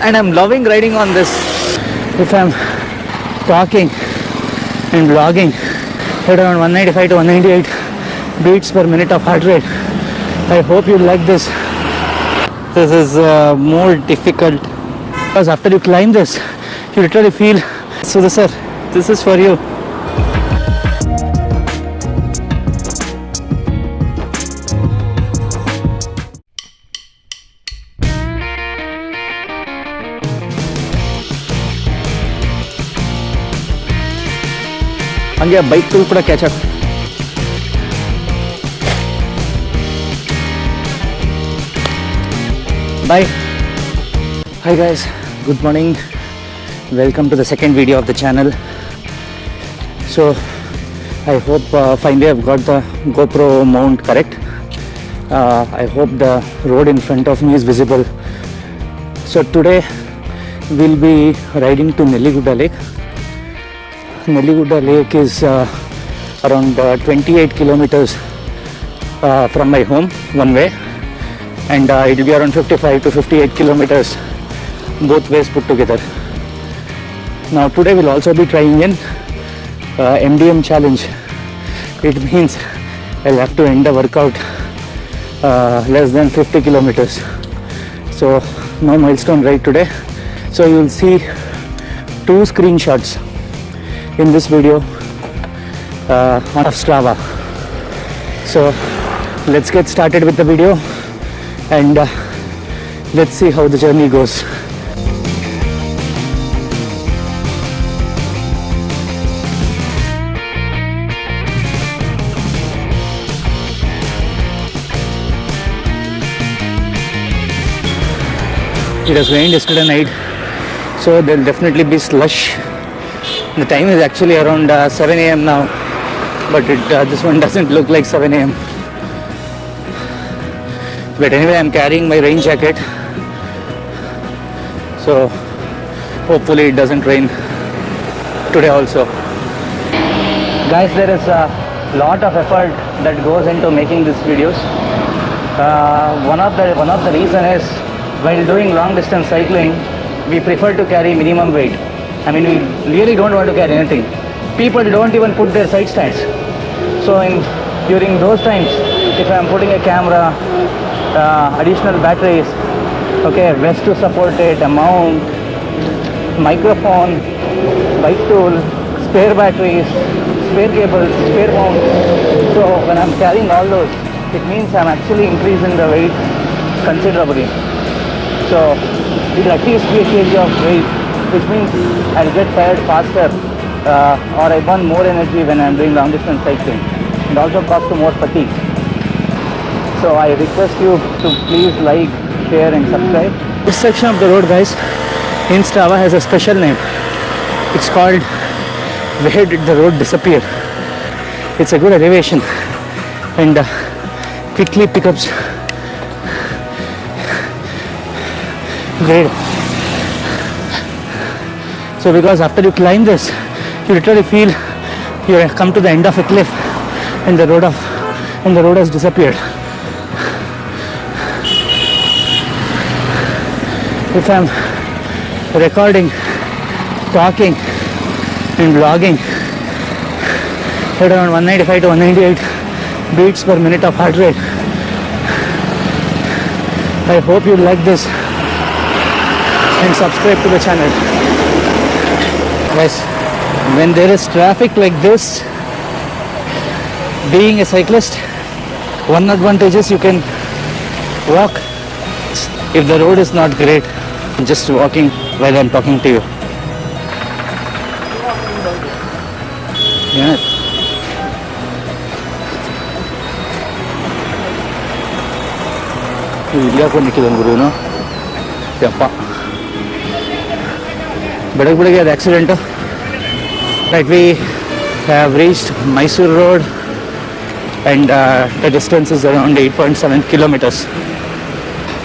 and I'm loving riding on this. If I'm talking and vlogging at around 195 to 198 beats per minute of heart rate, I hope you like this. This is more difficult because after you climb this, you literally feel. So sir, this is for you. ಹಂಗೆ bike tool ಕೂಡ catch ಆಗ. Bye. Hi guys, good morning. Welcome to the second video of the channel. So I hope finally I've got the GoPro mount correct. I hope the road in front of me is visible. So today we'll be riding to Nelligudde Lake. Nelligudde Lake is around 28 kilometers from my home one way, and it will be around 55 to 58 kilometers both ways put together. Now today we'll also be trying an MDM challenge. It means I'll have to end the workout less than 50 kilometers. So no milestone ride today. So you will see 2 screenshots in this video of strava. So let's get started with the video and let's see how the journey goes. It has rained yesterday night, so there will definitely be slush. The time is actually around 7 a.m. now, but this one doesn't look like 7 a.m. But anyway, I'm carrying my rain jacket, so hopefully it doesn't rain today also. Guys, there is a lot of effort that goes into making these videos. One of the reason is while doing long distance cycling, we prefer to carry minimum weight. I mean, we really don't want to carry anything. People don't even put their side stands. So during those times, if I'm putting a camera, additional batteries, okay, vest to support it, a mount, microphone, bike tool, spare batteries, spare cables, spare mount. So when I'm carrying all those, it means I'm actually increasing the weight considerably. So it will at least be a kg of weight, which means I'll get tired faster or I burn more energy when I'm doing long distance cycling, and also cause to more fatigue. So I request you to please like, share and subscribe. This section of the road, guys, in Strava has a special name. It's called Where Did the Road Disappear? It's a good elevation and quickly pickups grade. So because after you climb this, you literally feel you have come to the end of a cliff and the road has disappeared. If I'm recording, talking and vlogging at around 195 to 198 beats per minute of heart rate, I hope you like this and subscribe to the channel. Guys, when there is traffic like this, being a cyclist, one advantage is you can walk. If the road is not great, just walking while I'm talking to you. Yeah. Bengaluru, no? Yappa. Bidadi had accident. Right, we have reached Mysore Road, and the distance is around 8.7 kilometers.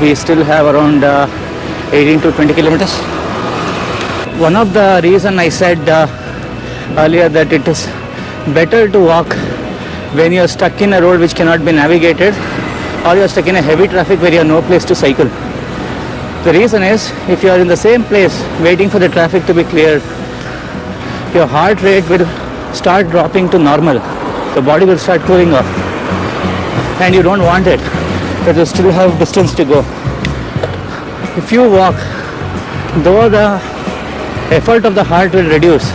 We still have around 18 to 20 kilometers. One of the reason I said earlier that it is better to walk when you are stuck in a road which cannot be navigated, or you are stuck in a heavy traffic where you have no place to cycle. The reason is, if you are in the same place waiting for the traffic to be cleared, your heart rate will start dropping to normal. The body will start cooling off, and you don't want it, but you still have distance to go. If you walk, though the effort of the heart will reduce,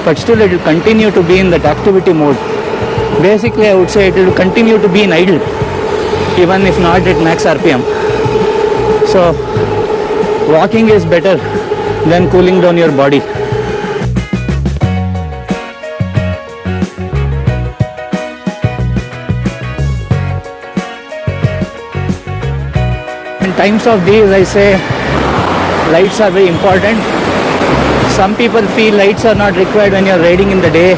but still it will continue to be in that activity mode. Basically, I would say it will continue to be in idle, even if not at max RPM. So walking is better than cooling down your body. In times of these, I say lights are very important. Some people feel lights are not required when you're riding in the day.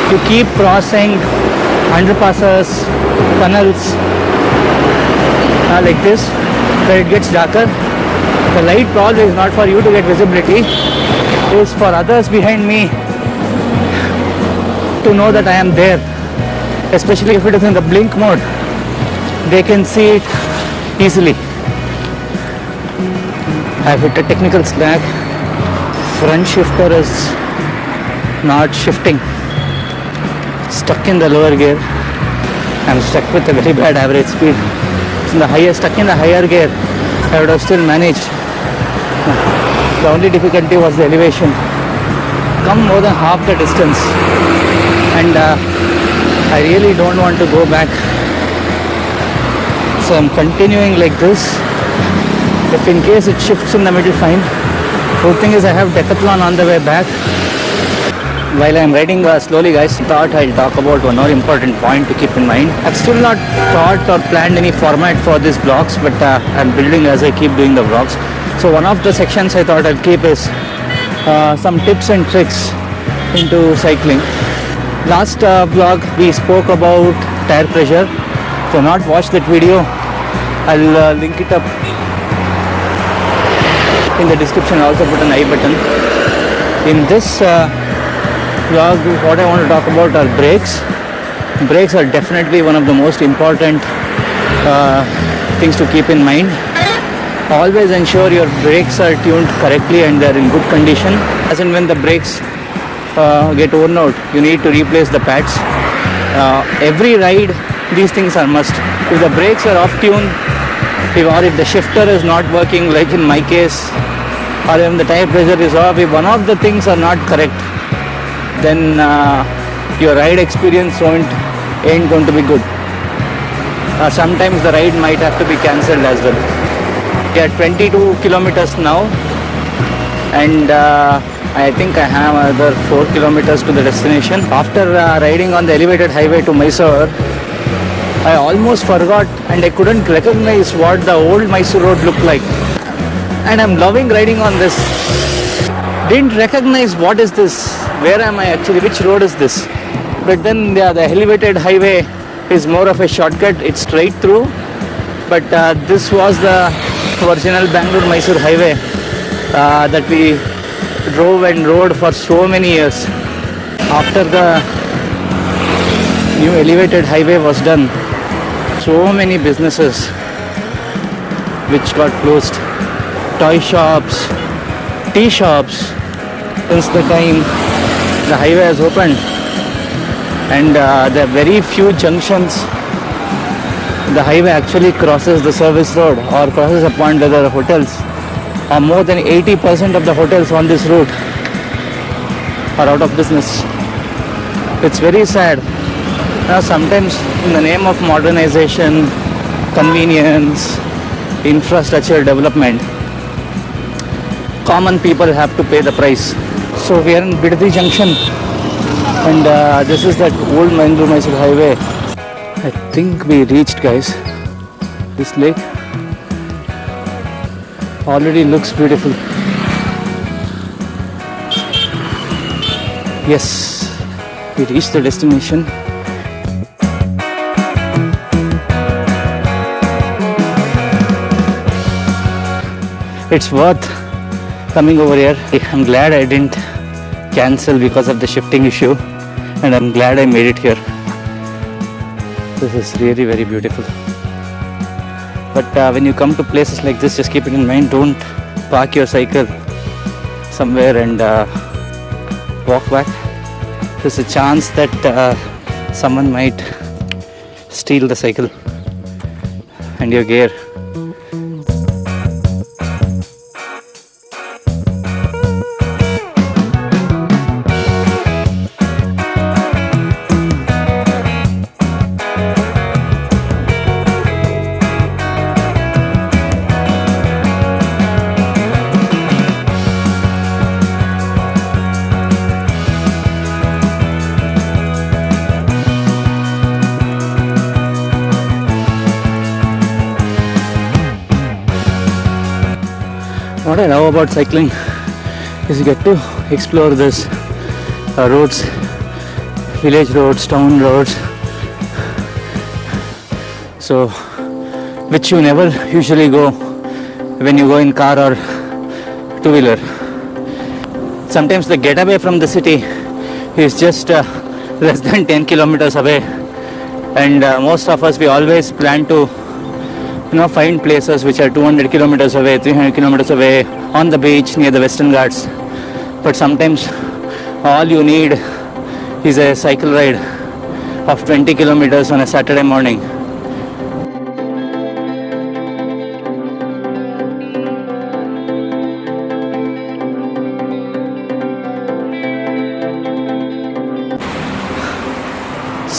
To keep crossing underpasses, tunnels like this, where it gets darker. The light probably is not for you to get visibility, it is for others behind me to know that I am there. Especially if it is in the blink mode, they can see it easily. I have hit a technical snag. Front shifter is not shifting. Stuck in the lower gear. I'm stuck with a very bad average speed. Stuck in the higher gear, I would have still managed. The only difficulty was the elevation. Come more than half the distance, and I really don't want to go back. So I'm continuing like this. If in case it shifts in the middle, fine. Good thing is I have decathlon on the way back. While I'm riding slowly, guys, thought I'll talk about one more important point to keep in mind. I've still not thought or planned any format for these vlogs, but I'm building as I keep doing the vlogs. So one of the sections I thought I'll keep is some tips and tricks into cycling. Last vlog we spoke about tire pressure. If you have not watched that video, I'll link it up in the description. I'll also put an I button. In this vlog, what I want to talk about are brakes. Brakes are definitely one of the most important things to keep in mind. Always ensure your brakes are tuned correctly and they're in good condition. As and when the brakes get worn out, you need to replace the pads. Every ride, these things are must. If the brakes are off tune, or if the shifter is not working, like in my case, or if the tire pressure is off, if one of the things are not correct, then your ride experience ain't going to be good. Sometimes the ride might have to be cancelled as well. We are 22 kilometers now, and I think I have another 4 kilometers to the destination. After riding on the elevated highway to Mysore, I almost forgot and I couldn't recognize what the old Mysore road looked like. And I'm loving riding on this. Didn't recognize what is this, where am I actually, which road is this. But then the elevated highway is more of a shortcut, it's straight through. But this was the original Bangalore-Mysore highway that we drove and rode for so many years. After the new elevated highway was done, so many businesses which got closed. Toy shops, tea shops, since the time the highway has opened. And there are very few junctions the highway actually crosses the service road or crosses upon the other hotels. More than 80% of the hotels on this route are out of business. It's very sad. Sometimes in the name of modernization, convenience, infrastructure development, common people have to pay the price. So we are in Bidadi junction, and this is that old Bangalore-Mysore highway. I think we reached, guys. This lake already looks beautiful. Yes, we reached the destination. It's worth coming over here. I'm glad I didn't cancel because of the shifting issue, and I'm glad I made it here. This is really very beautiful. But when you come to places like this, just keep it in mind, don't park your cycle somewhere and walk back. There's a chance that someone might steal the cycle and your gear. What I love about cycling is you get to explore this roads, village roads, town roads, so which you never usually go when you go in car or two-wheeler. Sometimes the getaway from the city is just less than 10 kilometers away, and most of us, we always plan to find places which are 200 kilometers away, 300 kilometers away, on the beach near the Western Ghats. But sometimes all you need is a cycle ride of 20 kilometers on a Saturday morning.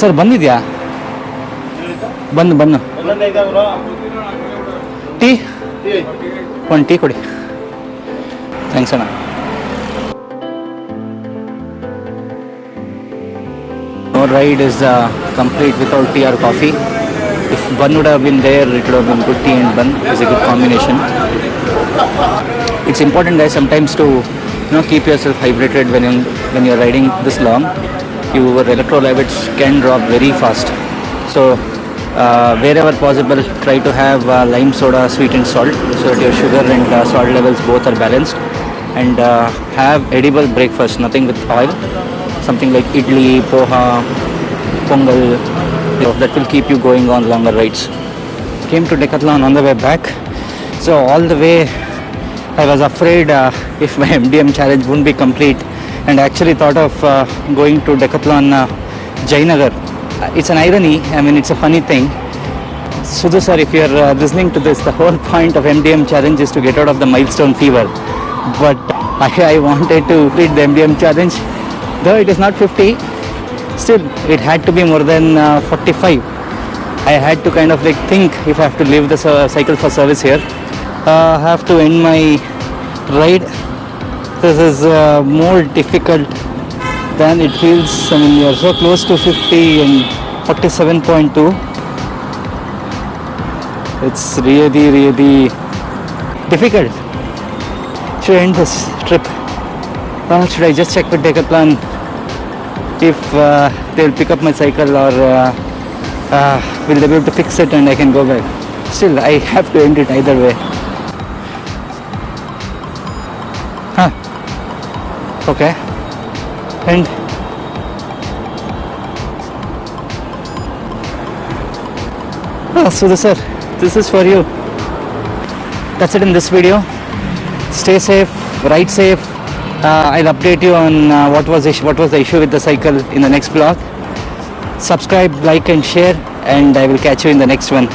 Sir, ಬಂದಿದ್ಯಾ? Bun tea ಒಂದು tea ಕೊಡಿ. Thanks ಅಣ್ಣ. No ride is complete without tea or coffee. If bun would have been there, it would have been good. Tea and bun is a good combination. It's important, guys, sometimes to keep yourself hydrated when you're riding this long. Your electrolytes can drop very fast. So wherever possible, try to have lime soda, sweet and salt, so that your sugar and salt levels both are balanced. And have edible breakfast, nothing with oil, something like idli, poha, pongal, that will keep you going on longer rides. Came to Decathlon on the way back, so all the way I was afraid if my MDM challenge wouldn't be complete, and actually thought of going to Decathlon Jainagar. It's an irony, I mean, it's a funny thing. Sudhu sir, if you're listening to this, the whole point of MDM challenge is to get out of the milestone fever. But I wanted to complete the MDM challenge. Though it is not 50, still it had to be more than 45. I had to kind of think if I have to leave the cycle for service here, I have to end my ride. This is more difficult than it feels. I mean, you are so close to 50 and 47.2. It's really difficult. Should I end this trip? Or should I just check with Decathlon if they'll pick up my cycle, or will they be able to fix it and I can go back? Still, I have to end it either way. Okay. And Sudha sir, this is for you. That's it in this video. Stay safe, ride safe. I'll update you on what was the issue with the cycle in the next vlog. Subscribe, like and share, and I will catch you in the next one.